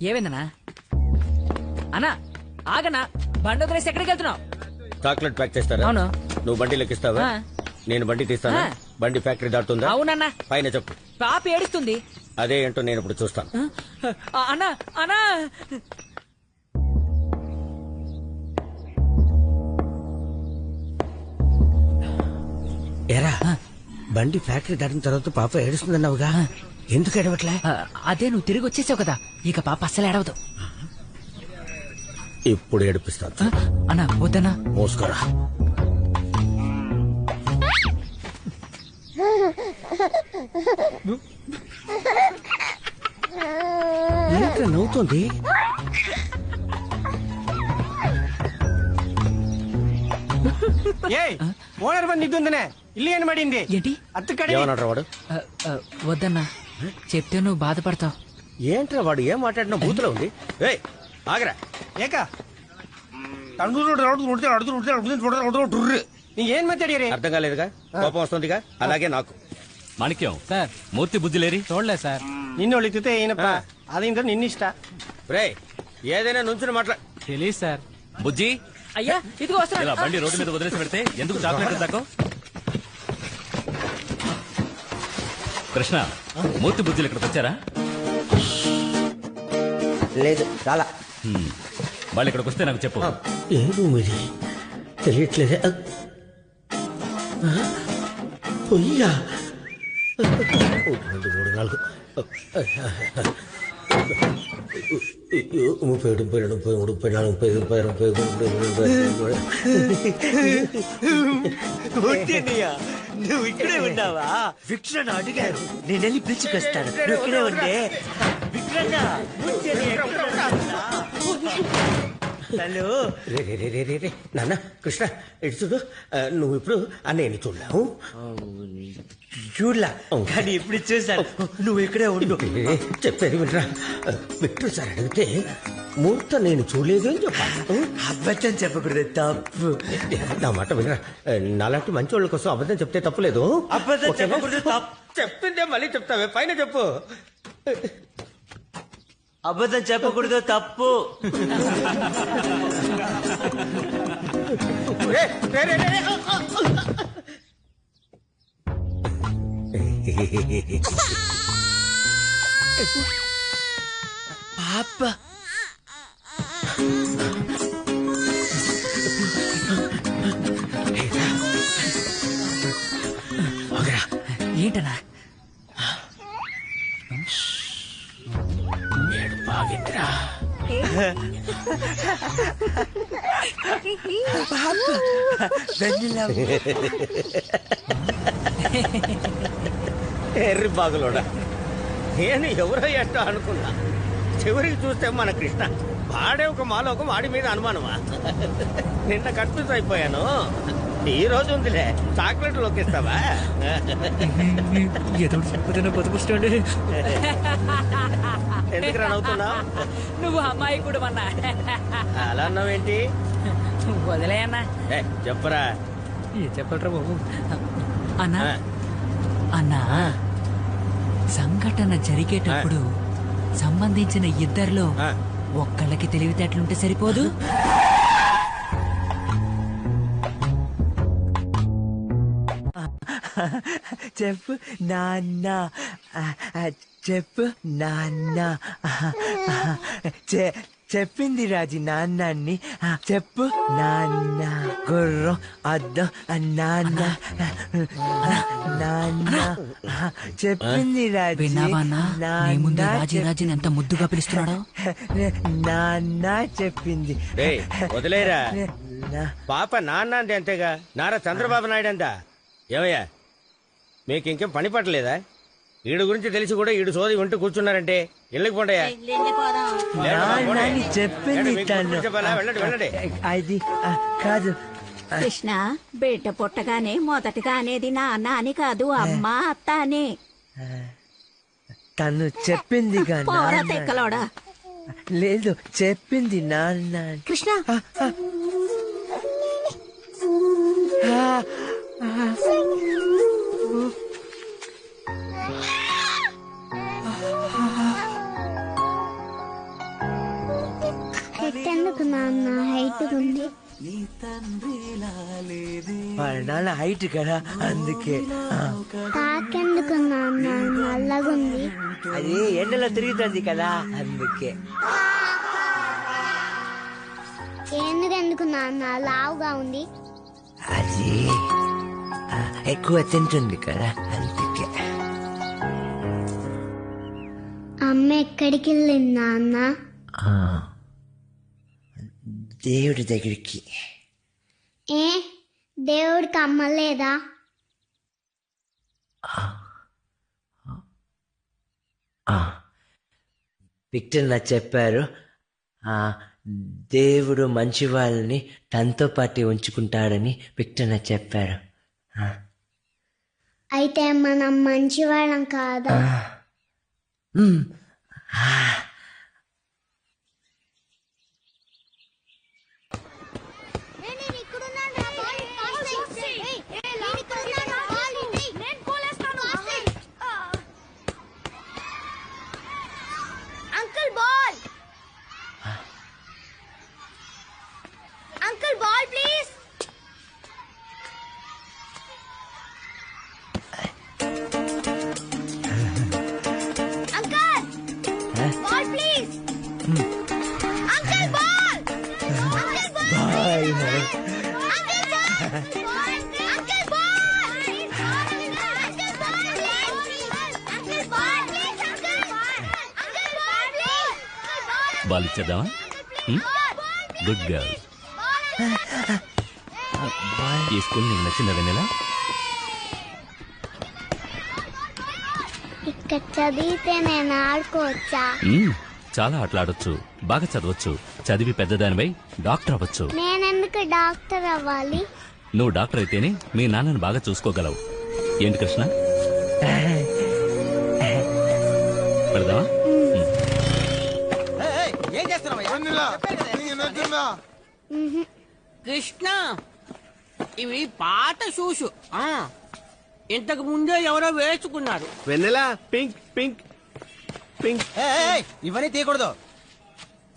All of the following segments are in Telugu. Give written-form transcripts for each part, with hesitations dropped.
ఏమైందనా? అన్నా ఆగనా, బండి వదిలేసి ఎక్కడికి వెళ్తున్నావు? చాక్లెట్ ప్యాక్ చేస్తారా? అవును. నువ్వు బండి లెక్కిస్తావా? నేను బండి తీస్తాను. బండి ఫ్యాక్టరీ దాటుతుందా? అవునన్నా. పైన చెప్పు. పాప ఏడుస్తుంది. అదే ఏంటో నేను ఇప్పుడు చూస్తాను. అన్నా అన్నా ఎరా బండి ఫ్యాక్టరీ దాటిన తర్వాత పాప ఏడుస్తుందన్నావుగా, ఎందుకు ఏడవట్లే? అదే నువ్వు తిరిగి వచ్చేసావు కదా, ఇక పాప అస్సలు ఏడవదు. ఇప్పుడు ఏడిపిస్తాను. అన్నా వద్దన్నా. మోసుకోరా. ఏంట్రా నవ్వుతోంది? ఓనర్ ಬಂದು ನಿಂತಿದ್ದಾನೆ, ಇಲ್ಲಿ ಏನು ಮಾಡಿಂದಿ? ఏంటి? ಹತ್ತು ಕಡೆ ఏమన్నాడు వాడు? వద్దన్నా, చెప్తే నువ్వు బాధపడతావు. ఏంట్రా వాడు ఏం మాట్లాడినా బూతులో ఉంది. ఏయ్ ఆగరా. ಏಕ ನೀ ಏನ್ ಮಾತಾಡಿರಿ? అర్థం కాలేదుగా, కోపం వస్తుందిగా, అలాగే నాకు. మాణిక్యం సార్, మూర్తి బుద్ధిలేరి చూడలే సార్. ನಿನ್ನ ಹೊಳಿತೈತೆ ಏನಪ್ಪ, ಅದಿಂದ ನಿನ್ನಿಷ್ಟ. రేయ్ ఏదైనా నుంచుని మాట్లా. తెలియదు సార్. బుజ్జి అయ్యా ఇదిగో వస్తున్నా. ఇలా బండి రోడ్డు మీద వదిలేసి పెడితే ఎందుకు చాక్లెట్ దాకో? కృష్ణ, మూర్తి బుజ్జిలు ఇక్కడికి వచ్చారా? లేదు చాలా. వాళ్ళు ఇక్కడికి వస్తే నాకు చెప్పు. ఏదో మీది తెలియట్లేదే. పొయ్యా 2, 3, 4 37, 38, 39, 40, నువ్వు ఇక్కడే ఉన్నావా? విక్రమ్ అడిగారు, నేను వెళ్ళి పిలుచుకొస్తాను. నువ్వు ఇక్కడే ఉండే. విక్రమ్ హలో. రే నాన్న కృష్ణ ఇటు చూడు. నువ్వు ఇప్పుడు అన్నయ్యని చూడలేవు. చూడలా, కానీ ఇప్పుడు చూసాను. నువ్వు ఇక్కడే ఉండు. చెప్పేది వినరా. విక్టర్ సార్ అడిగితే ముహూర్తం నేను చూడలేదు అని చెప్పాను. అబద్ధం చెప్పకూడదు, తప్పు. నా మాట వినరా, నాలాంటి మంచి వాళ్ళ కోసం అబద్ధం చెప్తే తప్పులేదు. అబద్ధం చెప్పకూడదు, తప్పు. చెప్పిందే మళ్ళీ చెప్తావే, పైన చెప్పు. అబద్ధం చెప్పకూడదు, తప్పు. పాప ఏంటన్నా? బాగిందిరా. ఎర్రి బాగులోడా, నేను ఎవరో ఎట్టో అనుకున్నా. చివరికి చూస్తే మన కృష్ణ. వాడే ఒక మాలోకం, వాడి మీద అనుమానమా? నిన్న కన్ఫ్యూజ్ అయిపోయాను. ఈ రోజు ఉందిలే, చాక్లెట్ లోకిస్తావా? ఎందుకు రనవుతున్నా? నువ్వు అమ్మాయి కూడా అన్నా. అలా అన్నావేంటి? వదిలే అన్నా. చెప్పరా. చెప్పరా బాబు. అన్నా అన్నా, సంఘటన జరిగేటప్పుడు సంబంధించిన ఇద్దరిలో ఒక్కళ్ళకి తెలివితేటలుంటే సరిపోదు. చెప్పు నాన్న, చెప్పు నాన్న. చెప్పింది రాజీ నాన్నని. చెప్పు నాన్న. గుర్రం, అద్దం, నాన్న. నాన్న చెప్పింది రాజీ. విన్నావా అన్నా? నీ ముందు రాజీ రాజీని ఎంత ముద్దుగా పిలుస్తున్నాడో. నాన్న చెప్పింది. వదిలేరా. పాప నాన్న అంతే, అంతేగా. నారా చంద్రబాబు నాయుడు అంతా. ఏమయ్యా, మీకు ఇంకేం పని పట్టలేదా? ఈడు గురించి తెలిసి కూడా ఈడు సోది వింటూ కూర్చున్నారంటే ఇళ్ళకి పోండయా. చెప్పింది వెళ్ళండి. అది కాదు కృష్ణ, బిడ్డ పుట్టగానే మొదటగా అనేది నాన్న అని కాదు, అమ్మ అత్త అని. తను చెప్పింది తెక్కలోడా. లేదు, చెప్పింది నాన్న. కృష్ణ నాన్న హైట్ ఉంది? వాళ్ళ నాన్న హైట్ కదా అందుకే. తాకెందుకు నాన్న నల్లగుంది? అది ఎండలో తిరుగుతుంది కదా అందుకే. ఎందుకు నాన్న లావుగా ఉంది? అది ఎక్కువ తింటుంది కదా అందుకే. అమ్మ ఎక్కడికి వెళ్ళింది నాన్న? దేవుడి దగ్గరికి. ఏ దేవుడికి అమ్మ లేదా? విక్టర్ నాకు చెప్పారు, దేవుడు మంచి వాళ్ళని తనతో పాటు ఉంచుకుంటాడని విక్టర్ నాకు చెప్పారు. అయితే మనం మంచివాళ్ళం కాదా? Uncle ball, uncle ball please. Uncle ball please. Uncle ball, uncle ball, uncle ball, uncle ball, uncle ball please, uncle ball please. Ball ఇచ్చేద్దామా? Good girl. ఈ స్కూల్ నీకు నచ్చిందా వెన్నెలా? ఇక్కడ చదివితే నేను ఆడుకోవచ్చా? చాలా ఆటలాడొచ్చు, బాగా చదవచ్చు, చదివి పెద్దదానిపై డాక్టర్ అవ్వచ్చు. నేనెందుకు డాక్టర్ అవ్వాలి? నువ్వు డాక్టర్ అయితేనే మీ నాన్నను బాగా చూసుకోగలవు. ఏంటి కృష్ణ, పెడదామా? ఏం చేస్తున్నావు? కృష్ణ, ఇవి పాత షూస్. ఇంతకు ముందే ఎవరో వేసుకున్నారు. వెన్నెలా పింక్ పింక్ పింక్. ఇవన్నీ తీయకూడదు.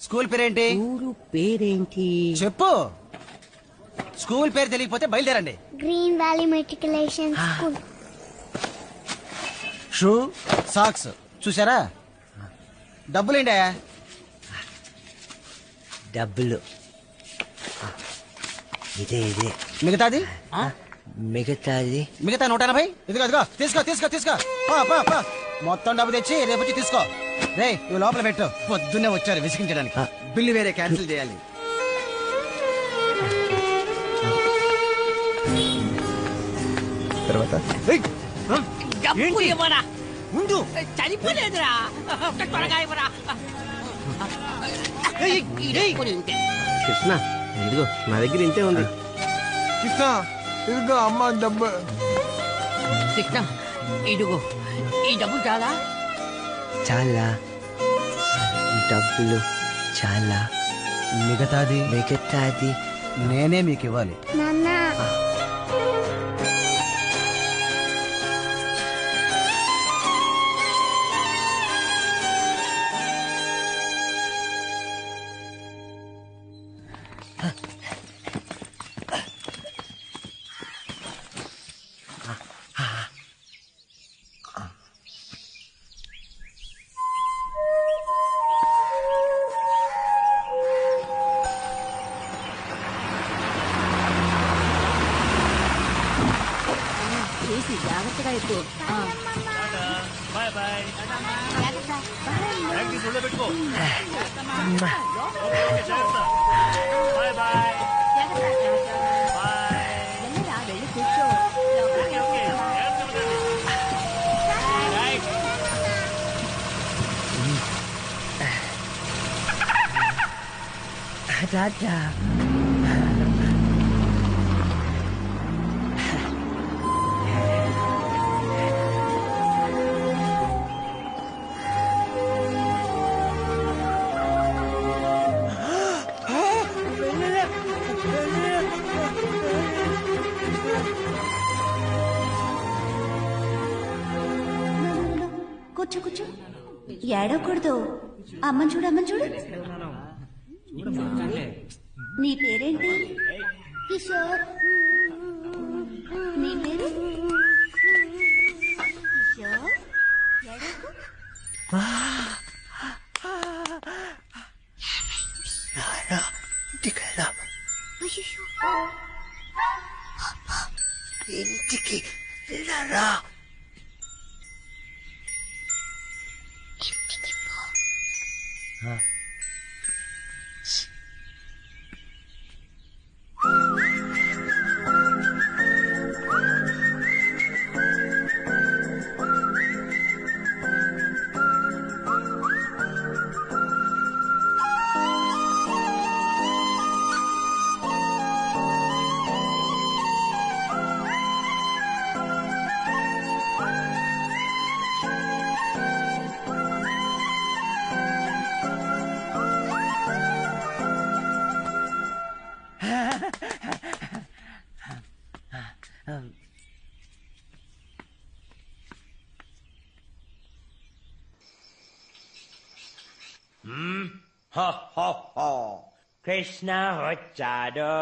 స్కూల్ పేరేంటి? ఊరు పేరేంటి చెప్పు. స్కూల్ పేరు తెలియకపోతే బయలుదేరండి. Green valley matriculation school. Shoe, socks చూసారా? డబ్బులేండా? డబ్బులు ఇదే ఇదే. మిగతాది? మిగతాది మిగతా 180. ఇదిగో ఇదిగో తీసుకో తీసుకో తీసుకో. మొత్తం డబ్బు తెచ్చి రేపు వచ్చి తీసుకో. రే ఇవి లోపల పెట్టు. పొద్దున్నే వచ్చారు విసిగించడానికి. బిల్లు వేరే క్యాన్సిల్ చేయాలి. తర్వాత డబ్బు ఇవ్వరా? ఉండు. చనిపోలేదురా, త్వరగా ఇవ్వరా. కృష్ణ ఇదిగో నా దగ్గర ఇంతే ఉంది. కృష్ణ ఇదిగో అమ్మ డబ్బు. కృష్ణ ఇదిగో ఈ డబ్బు చాలా. చాలా డబ్బులు చాలా. మిగతాది మిగతాది నేనే మీకు ఇవ్వాలి. నాన్న జాగ్రత్తగా ఎక్కువ. వెళ్ళి కూర్చో. టాటా. కూర్చో కూర్చో. ఏడవకూడదు. అమ్మని చూడు, అమ్మని చూడు. నీ పేరేంటి? కిషోర్. నీ పేరు? కిషోర్. ఎడకు. ఇంటికి వెళ్దాం. ఇంటికి వెళ్ళారా? కృష్ణ వచ్చాడో.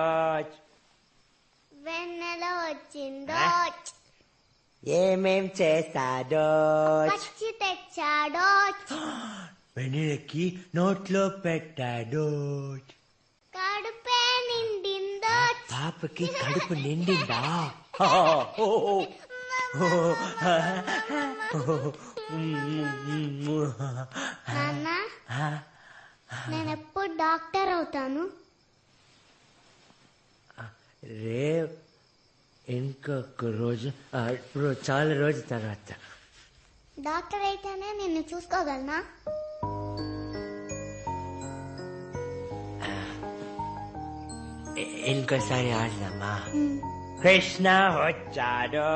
వెన్నెల వచ్చిందో, ఏమేం చేశాడో. పచ్చి తెచ్చాడో, వెన్నెలకి నోట్లో పెట్టాడో. కడుపే నిండిందో. పాపకి కడుపు నిండిందా? నాన్న, నేను ఎప్పుడు డాక్టర్ అవుతాను? రే ఇంకొక రోజు, చాలా రోజు తర్వాత. డాక్టర్ అయితేనే నిన్ను చూసుకోగలనా? ఇంకోసారి ఆడదామా? కృష్ణ వచ్చాడో.